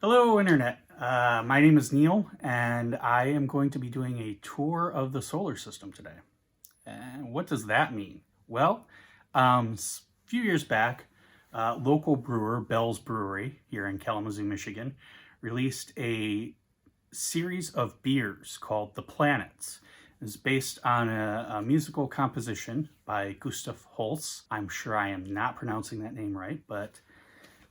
Hello, Internet. My name is Neil, and I am going to be doing a tour of the solar system today. And what does that mean? Well, a few years back, local brewer Bell's Brewery here in Kalamazoo, Michigan, released a series of beers called The Planets. It's based on a musical composition by Gustav Holtz. I'm sure I am not pronouncing that name right, but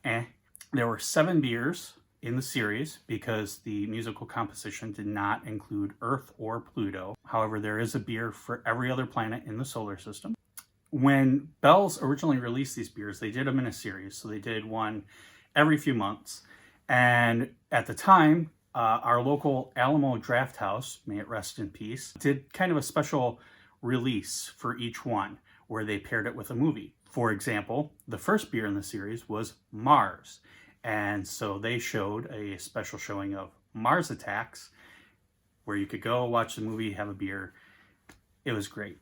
there were 7 beers in the series because the musical composition did not include Earth or Pluto. However, there is a beer for every other planet in the solar system. When Bell's originally released these beers, they did them in a series. So they did one every few months. And at the time, our local Alamo Drafthouse, may it rest in peace, did kind of a special release for each one where they paired it with a movie. For example, the first beer in the series was Mars. And so they showed a special showing of Mars Attacks where you could go watch the movie, have a beer. It was great.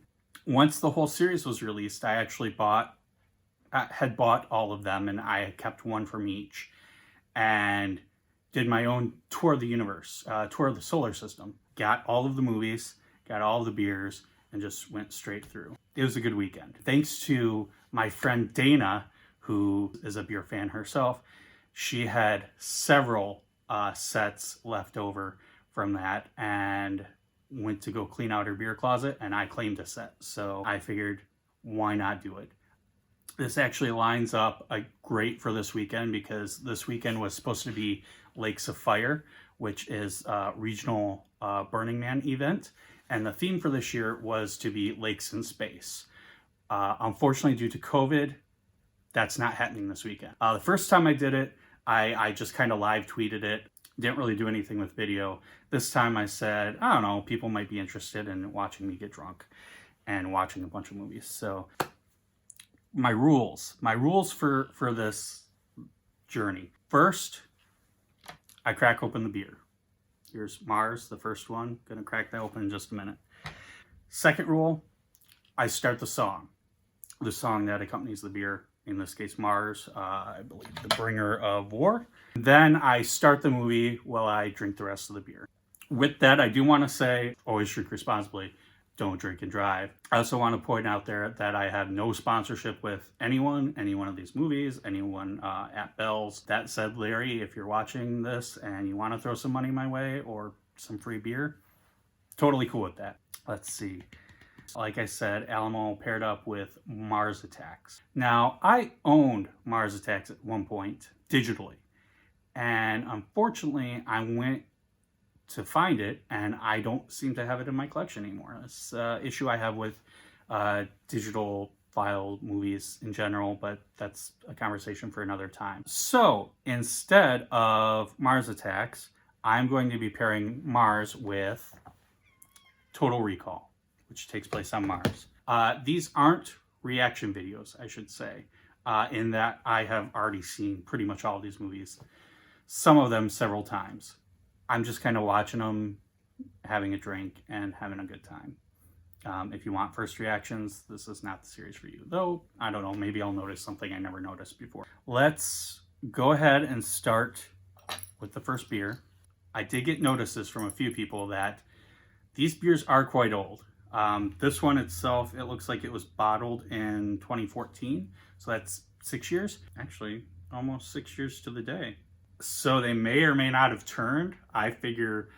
Once the whole series was released, I actually had bought all of them, and I had kept one from each and did my own tour of the universe, tour of the solar system. Got all of the movies, got all of the beers, and just went straight through. It was a good weekend. Thanks to my friend Dana, who is a beer fan herself. She had several sets left over from that and went to go clean out her beer closet, and I claimed a set. So I figured, why not do it? This actually lines up great for this weekend because this weekend was supposed to be Lakes of Fire, which is a regional Burning Man event. And the theme for this year was to be Lakes in Space. Unfortunately, due to COVID, that's not happening this weekend. The first time I did it, I just kind of live tweeted it. Didn't really do anything with video. This time I said, I don't know, people might be interested in watching me get drunk and watching a bunch of movies. So my rules for this journey. First, I crack open the beer. Here's Mars, the first one. Gonna crack that open in just a minute. Second rule, I start the song that accompanies the beer. In this case, Mars, I believe The Bringer of War. Then I start the movie while I drink the rest of the beer. With that, I do want to say, always drink responsibly. Don't drink and drive. I also want to point out there that I have no sponsorship with any one of these movies, anyone at Bell's. That said, Larry, if you're watching this and you want to throw some money my way or some free beer, totally cool with that. Let's see. Like I said, Alamo paired up with Mars Attacks. Now, I owned Mars Attacks at one point digitally. And unfortunately, I went to find it and I don't seem to have it in my collection anymore. It's an issue I have with digital file movies in general, but that's a conversation for another time. So instead of Mars Attacks, I'm going to be pairing Mars with Total Recall, which takes place on Mars. These aren't reaction videos, I should say, in that I have already seen pretty much all of these movies, some of them several times. I'm just kind of watching them, having a drink, and having a good time. If you want first reactions, this is not the series for you. Though, I don't know, maybe I'll notice something I never noticed before. Let's go ahead and start with the first beer. I did get notices from a few people that these beers are quite old. This one itself, it looks like it was bottled in 2014. So that's 6 years, actually almost 6 years to the day. So they may or may not have turned. I figure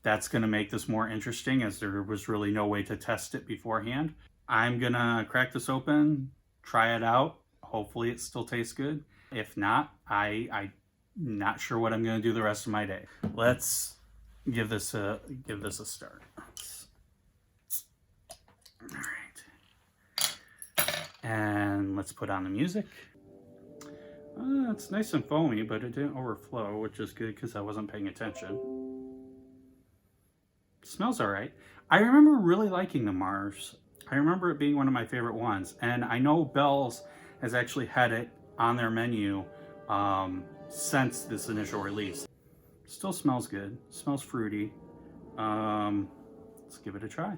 that's going to make this more interesting as there was really no way to test it beforehand. I'm going to crack this open, try it out. Hopefully it still tastes good. If not, I'm not sure what I'm going to do the rest of my day. Let's give this a start. All right, and let's put on the music. It's nice and foamy, but it didn't overflow, which is good because I wasn't paying attention. It smells all right. I remember really liking the Mars. I remember it being one of my favorite ones, and I know Bell's has actually had it on their menu since this initial release. Still smells good. Smells fruity. Let's give it a try.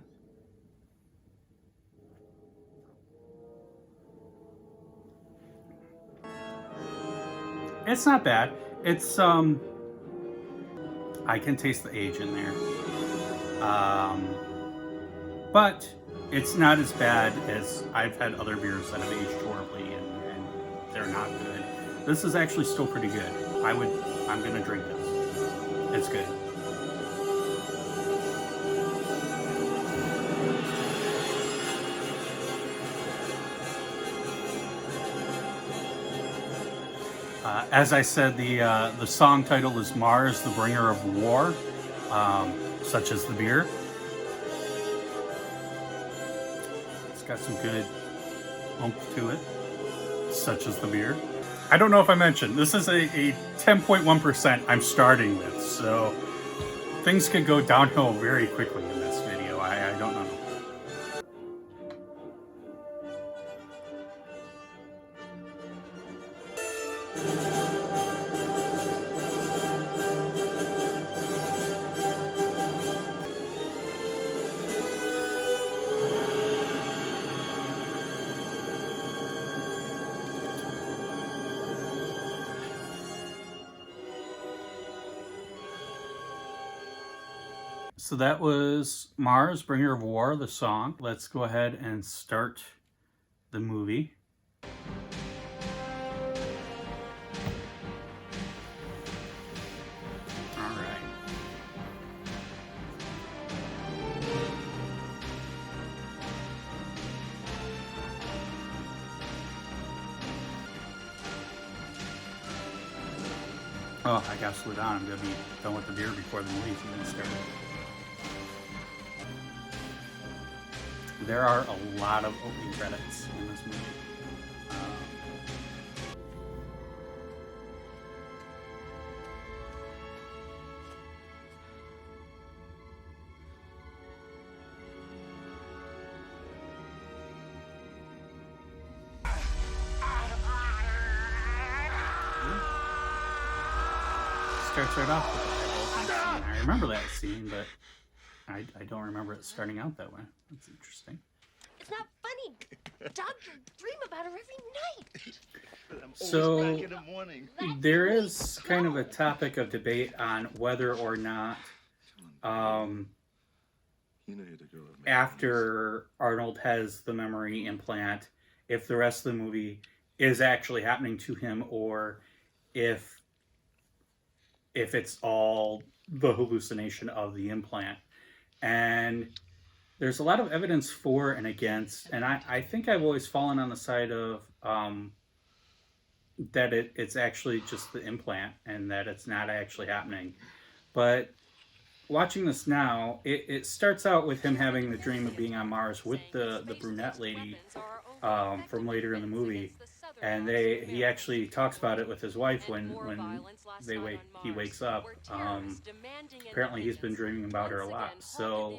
It's not bad. It's I can taste the age in there. But it's not as bad as I've had other beers that have aged horribly and they're not good. This is actually still pretty good. I'm gonna drink this. It's good. As I said, the song title is Mars, the Bringer of War, such as the beer. It's got some good oomph to it, such as the beer. I don't know if I mentioned, this is a 10.1% I'm starting with, so things could go downhill very quickly in this video. I don't know. So that was Mars, Bringer of War, the song. Let's go ahead and start the movie. All right. Oh, I gotta slow down. I'm gonna be done with the beer before the movie's even started. There are a lot of opening credits in this movie. Starts right off with that. I remember that scene, but I don't remember it starting out that way. That's interesting. It's not funny. Doug, you dream about her every night. So there is kind of a topic of debate on whether or not after Arnold has the memory implant, if the rest of the movie is actually happening to him, or if it's all the hallucination of the implant. And there's a lot of evidence for and against, and I think I've always fallen on the side of that it's actually just the implant and that it's not actually happening. But watching this now, it starts out with him having the dream of being on Mars with the brunette lady from later in the movie. And he actually talks about it with his wife when he wakes up. Apparently he's been dreaming about her a lot. So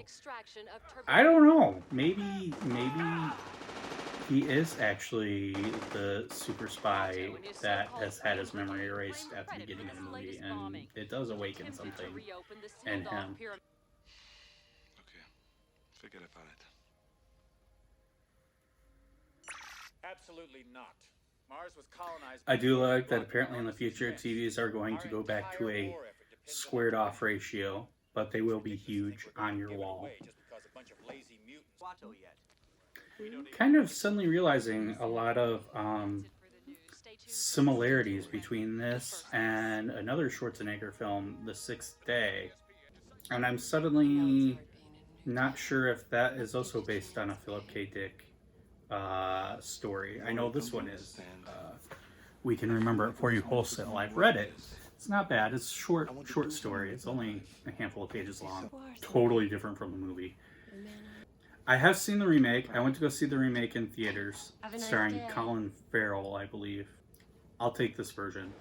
I don't know. Maybe he is actually the super spy that has had his memory erased at the beginning of the movie, and it does awaken something in him. Okay, forget about it. Absolutely not. Mars was colonized. I do like that apparently in the future TVs are going to go back to a squared off ratio, but they will be huge on your wall. Kind of suddenly realizing a lot of similarities between this and another Schwarzenegger film, The Sixth Day. And I'm suddenly not sure if that is also based on a Philip K. Dick story. I know this one is. We Can Remember It For You Wholesale. I've read it. It's not bad. It's short story. It's only a handful of pages long. Totally different from the movie. I have seen the remake. I went to go see the remake in theaters, starring Colin Farrell, I believe. I'll take this version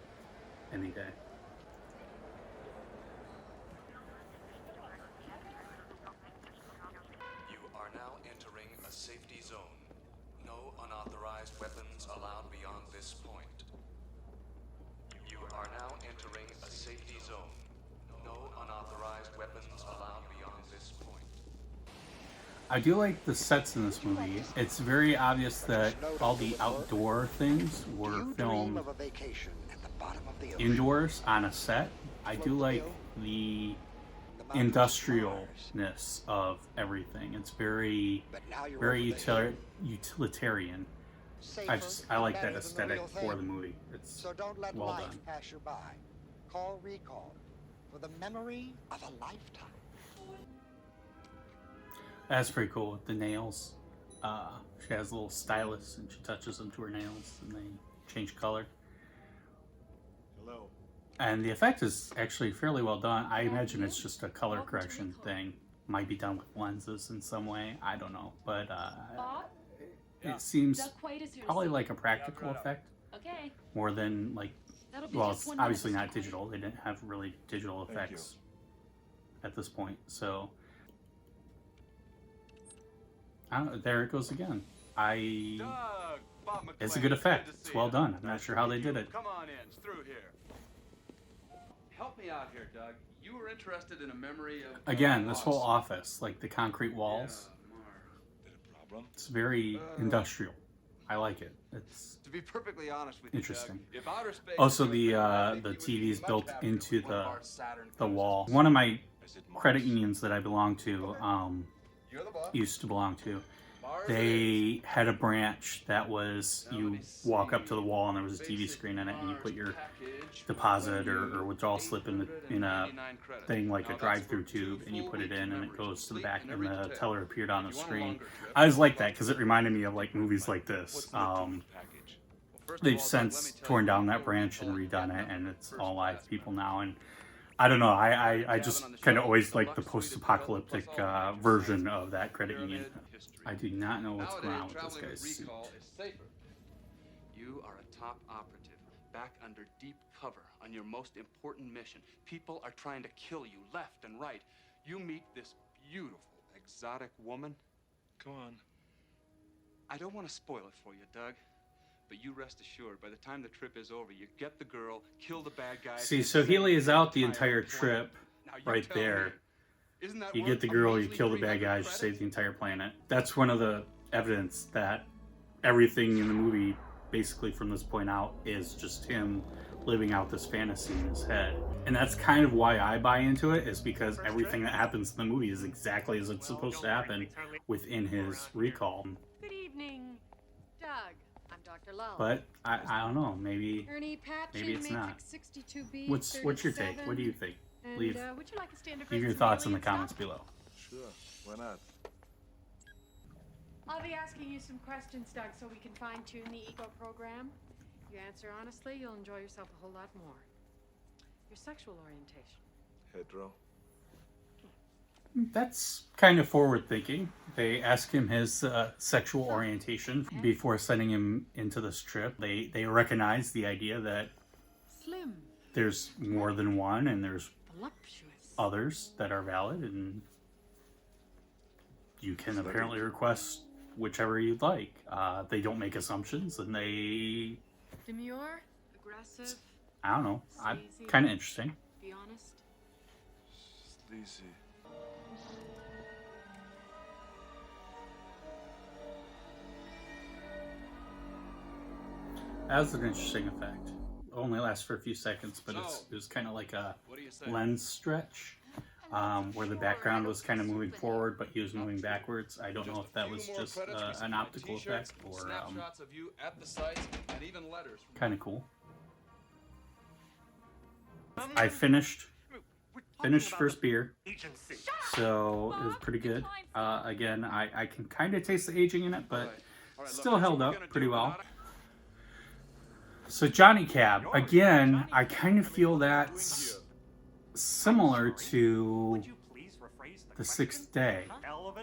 any day. You are now entering a safety zone. No unauthorized weapons allowed beyond this point. You are now entering a safety zone. No unauthorized weapons allowed beyond this point. I do like the sets in this movie. It's very obvious that all the outdoor things were filmed indoors on a set. I do like the industrialness of everything. It's very utilitarian. I like that aesthetic for the movie. It's So don't let well life done. pass you by. Call recall for the memory of a lifetime. That's pretty cool with the nails. She has a little stylus and she touches them to her nails and they change color. Hello. And the effect is actually fairly well done. I imagine it's just a color correction thing. Might be done with lenses in some way. I don't know. But it seems probably like a practical effect Okay. more than like, That'll be well, just it's 1 obviously minute. not digital. They didn't have really digital Thank you. effects at this point. So, I don't know, there it goes again. Doug, Bob It's a McClane, good effect. to It's see well you. done. I'm not Nice sure to how they meet did you. it. Come on in, it's through here. Help me out here, Doug. You were interested in a memory of Again, this loss. whole office, like the concrete walls, Yeah, Mar. Problem? it's very industrial. I like it. It's To be perfectly honest with you, interesting. Doug, if outer space Also was the good, I think the you would be TV's much built happier into with one of our Saturn the wall. cruises. One of my Is it Mars? credit unions that I belong to, You're the boss. used to belong to, Mars it is. they had a branch that was you walk up to the wall and there was a TV screen in it and you put your deposit or withdrawal slip in a thing like a drive-through tube and you put it in and it goes to the back and the teller appeared on the screen. I always liked that because it reminded me of like movies like this. They've since torn down that branch and redone it and it's all live people now, and I don't know, I just kind of always like the post-apocalyptic version of that credit union. I do not know what's going on with this guy's suit. You are a top operative, back under deep cover on your most important mission. People are trying to kill you left and right. You meet this beautiful, exotic woman. Go on. I don't want to spoil it for you, Doug, but you rest assured, by the time the trip is over, you get the girl, kill the bad guys. See, and so he save lays out the entire entire trip Now, you right tell me, there. isn't that You worth get the a girl, you measly kill the bad 300 guys, you credits? save the entire planet. That's one of the evidence that everything in the movie, basically from this point out, is just him living out this fantasy in his head. And that's kind of why I buy into it, is because everything that happens in the movie is exactly as it's supposed to happen within his recall. Good evening, Doug. I'm Dr. Lull. But I don't know, maybe Ernie Patchin, maybe it's not. Matrix 62B, What's your take? 37. What do you think? And, Leave would you like a standard leave your rates thoughts in the alien comments stuff? below. Sure. Why not? I'll be asking you some questions, Doug, so we can fine-tune the ego program. If you answer honestly, you'll enjoy yourself a whole lot more. Your sexual orientation. Hetero. That's kind of forward thinking. They ask him his sexual orientation before sending him into this trip. They recognize the idea that Slim, there's more than one and there's voluptuous. others that are valid, and you can apparently request whichever you'd like. They don't make assumptions, and they, Demure, aggressive, I don't know, I'm Sleazy. kind of interesting. be honest. Sleazy. That's an interesting effect. It only lasts for a few seconds, but it was kind of like a What do you say? lens stretch, where the background was kind of moving forward, but he was moving backwards. I don't know if that was just an optical effect or snapshots of you at the sites and even letters. kind of cool. I finished first beer, so it was pretty good. Again, I can kind of taste the aging in it, but still held up pretty well. So Johnny Cab, again, I kind of feel that's similar to The Sixth Day.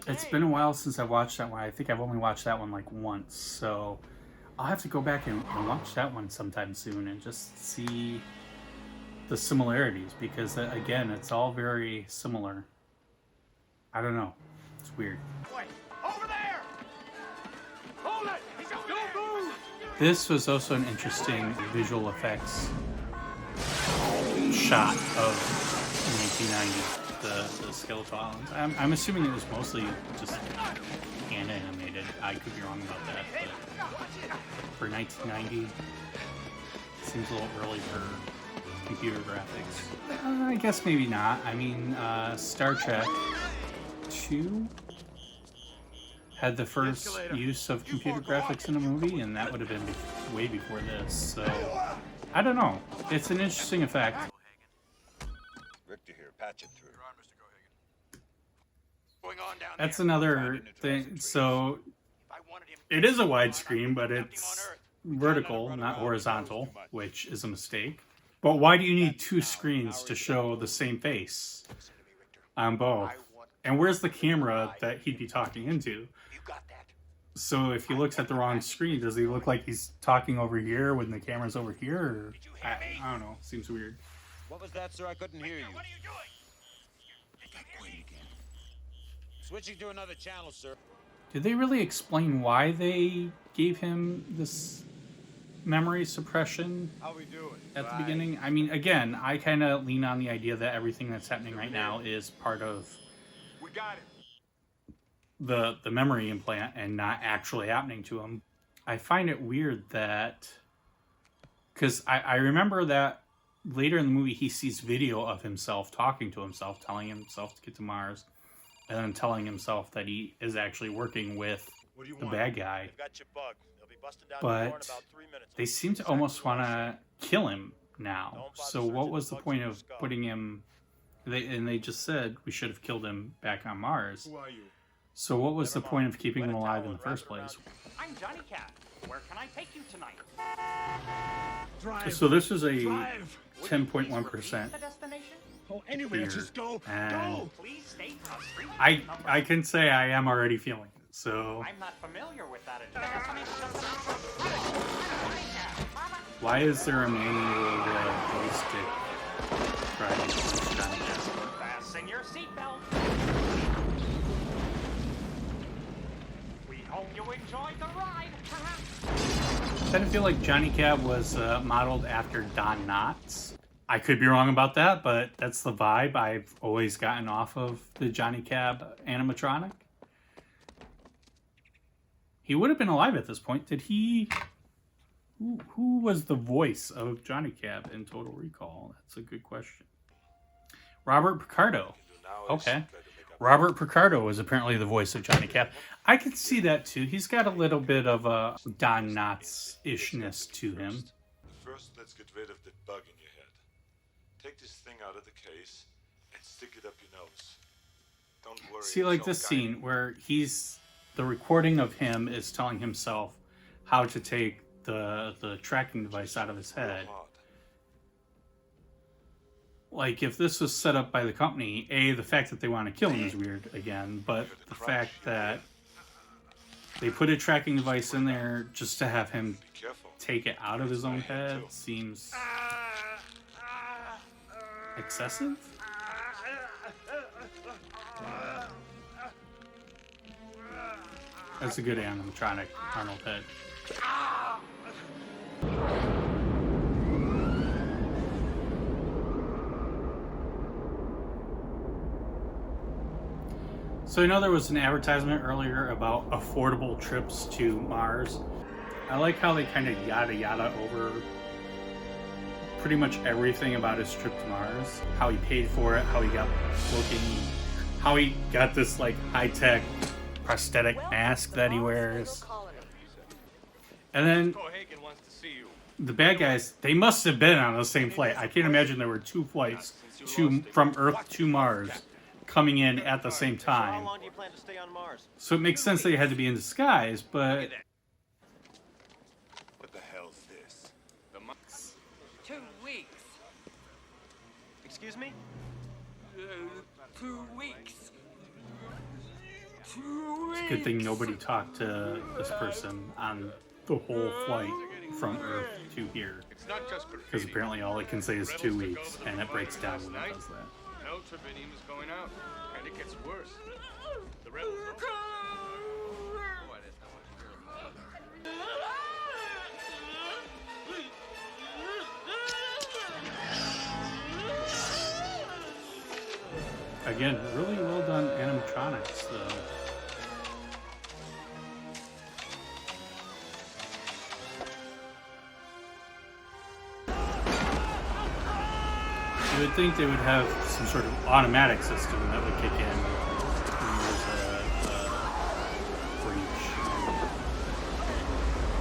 It's been a while since I watched that one. I think I've only watched that one like once, so I'll have to go back and watch that one sometime soon and just see the similarities, because again, it's all very similar. I don't know. It's weird. Over there! Hold it! Don't move! This was also an interesting visual effects shot of 1990, the skeletal islands. I'm assuming it was mostly just hand animated. I could be wrong about that, but for 1990, it seems a little early for computer graphics. I guess maybe not. I mean, Star Trek 2 had the first use of computer graphics in a movie, and that would have been way before this. So, I don't know. It's an interesting effect. Richter here, patch it through. That's another thing. So, it is a widescreen, but it's vertical, not horizontal, which is a mistake. But why do you need two screens to show the same face on both? And where's the camera that he'd be talking into? So if he looks at the wrong screen, does he look like he's talking over here when the camera's over here? Or, I don't know. Seems weird. What was that, sir? I couldn't hear you. What are you doing? Switching to another channel, sir. Did they really explain why they gave him this memory suppression How we doing? at the beginning? I mean, again, I kind of lean on the idea that everything that's happening right now is part of We got it. the memory implant and not actually happening to him. I find it weird that, because I remember that later in the movie he sees video of himself talking to himself, telling himself to get to Mars, and then telling himself that he is actually working with the bad guy. Got your bug. They'll be busting down But the door in about 3 minutes. they seem to almost want to kill him now. So what was the point of putting him... They just said we should have killed him back on Mars. Who are you? So what was the point of keeping him alive in the first place? I'm Johnny Cat. Where can I take you tonight? So this is a Drive. 10.1% The destination? Oh, anywhere, Here. just go. And Go. Please stay for a street. I can say I am already feeling it. So I'm not familiar with that. The destination. why is there a manual joystick driving this Johnny Cat? Fasten your seatbelt. We hope you enjoyed the ride. I kind of feel like Johnny Cab was modeled after Don Knotts. I could be wrong about that, but that's the vibe I've always gotten off of the Johnny Cab animatronic. He would have been alive at this point. Did he... Who was the voice of Johnny Cab in Total Recall? That's a good question. Robert Picardo. Okay. Robert Picardo was apparently the voice of Johnny Cab. I could see that too. He's got a little bit of a Don Knotts-ishness to him. First, let's get rid of that bug in your head. Take this thing out of the case and stick it up your nose. Don't worry. See, like it's this all scene where the recording of him is telling himself how to take the tracking device out of his head. hard. Like, if this was set up by the company, the fact that they want to kill him is weird again, but the fact that they put a tracking device in there just to have him Be careful. take it out of his own head seems excessive. That's a good animatronic Arnold head. So I know there was an advertisement earlier about affordable trips to Mars. I like how they kind of yada yada over pretty much everything about his trip to Mars. How he paid for it, how he got booking, how he got this like high-tech prosthetic mask that he wears. And then the bad guys, they must have been on the same flight. I can't imagine there were two flights from Earth to Mars coming in at the same time. How long do you plan to stay on Mars? So it makes sense they had to be in disguise, but What the hell's this? 2 weeks. Excuse me? 2 weeks. it's a good thing nobody talked to this person on the whole flight from Earth to here. It's not just Because apparently all it can say is 2 weeks, and it breaks down when it does that. No tribinium is going out, and it gets worse. The rebels don't. Again, really well done animatronics, though. You would think they would have some sort of automatic system that would kick in when there's a breach,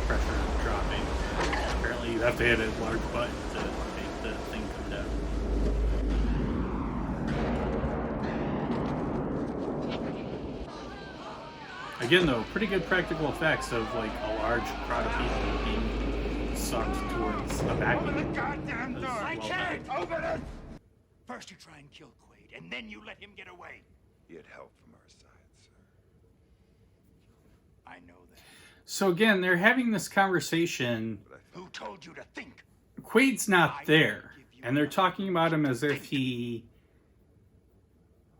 pressure dropping. Apparently, you have to hit a large button to make the thing come down. Again, though, pretty good practical effects of like a large crowd of people being sucked towards a vacuum. Open the goddamn door! I can't! Open it! First you try and kill Quaid, and then you let him get away. He had help from our side, sir. I know that. So again, they're having this conversation. Who told you to think? Quaid's not there, and they're talking about him as if he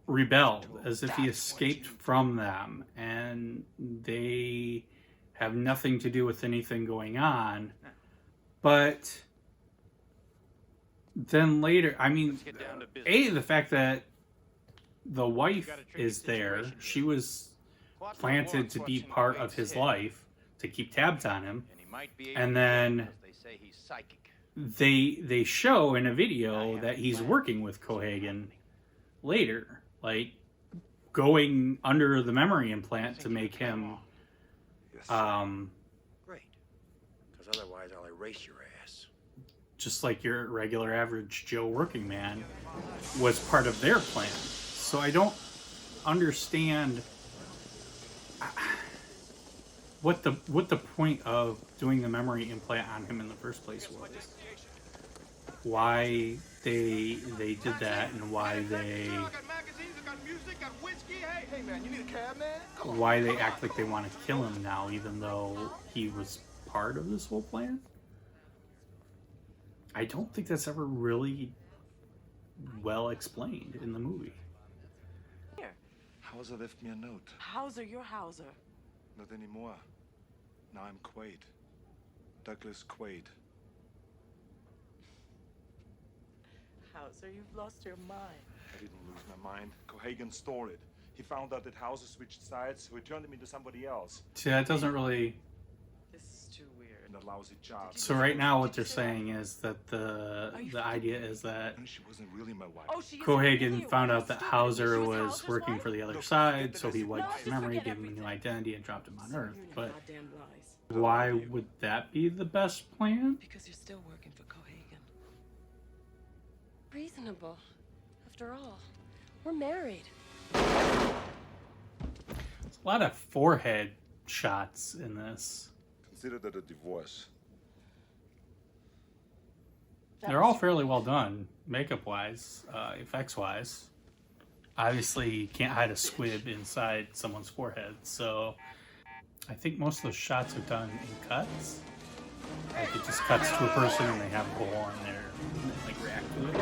rebelled, as if he escaped from them, and they have nothing to do with anything going on. But then later, I mean, the fact that the wife is there, she was planted to be part of his life, to keep tabs on him, and then they show in a video that he's working with Cohagen later, like going under the memory implant to make him Great. Because otherwise I'll erase your ass. just like your regular average Joe working man, was part of their plan. So I don't understand what the point of doing the memory implant on him in the first place was. Why they did that, and why they act like they want to kill him now, even though he was part of this whole plan. I don't think that's ever really well explained in the movie. Hauser left me a note. Hauser, you're Hauser. Not anymore. Now I'm Quaid. Douglas Quaid. Hauser, you've lost your mind. I didn't lose my mind. Cohagen stole it. He found out that Hauser switched sides, so he turned him into somebody else. See, that doesn't really... This is too weird. And a lousy job. So right now what they're saying is that the idea is that And she wasn't really my wife. Oh, she isn't Cohagen really found a out that stupid. Hauser She was Hauser's working wife? for the other Look, side, so he no, wiped his just memory, forget gave him a new everything. identity, and dropped him on Earth. You're But goddamn lies. why would that be the best plan? Because you're still working for Cohagen. Reasonable. After all, we're married. There's a lot of forehead shots in this. Consider that a divorce. They're all fairly well done, makeup-wise, effects-wise. Obviously, you can't hide a squib inside someone's forehead, so I think most of those shots are done in cuts. Like it just cuts to a person and they have a hole in there and they, like, react to it.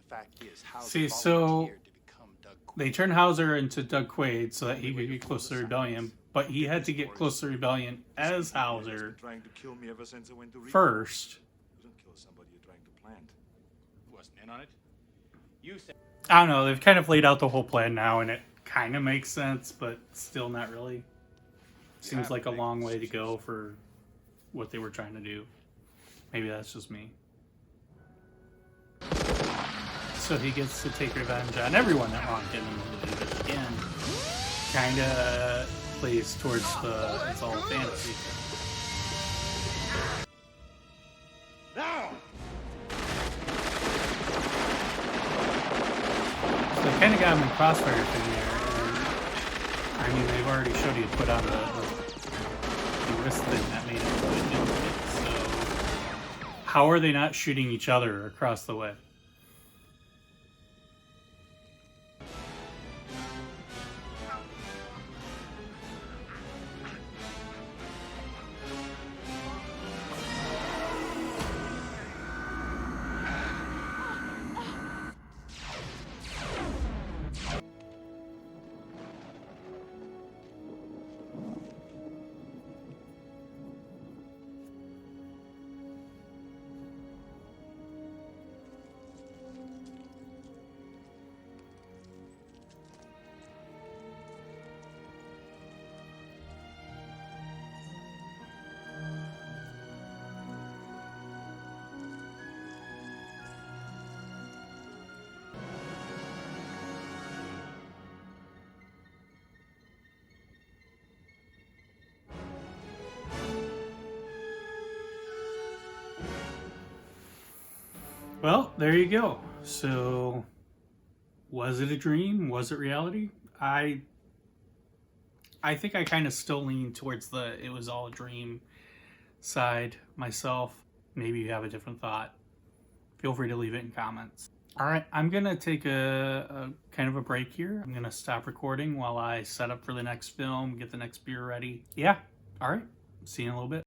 The fact is, Hauser See, so volunteered to become Doug Quaid. they turned Hauser into Doug Quaid so that he could get close to the rebellion, but he had to get close to the rebellion as Hauser Trying to kill me ever since I went to Rico. first. You don't kill somebody you're trying to plant. Wasn't in on it. You said. I don't know, they've kind of laid out the whole plan now and it kind of makes sense, but still not really. Seems like a long way to go for what they were trying to do. Maybe that's just me. So he gets to take revenge on everyone that wronged him in the movie, but again, kind of plays towards the it's all fantasy. Now! So they kind of got him in crossfire thing there, and I mean they've already showed you put on the wrist thing that made it really do it. So how are they not shooting each other across the way? Well, there you go. So, was it a dream? Was it reality? I think I kind of still lean towards the it was all a dream side myself. Maybe you have a different thought. Feel free to leave it in comments. All right, I'm gonna take a kind of a break here. I'm gonna stop recording while I set up for the next film, get the next beer ready. Yeah, all right, see you in a little bit.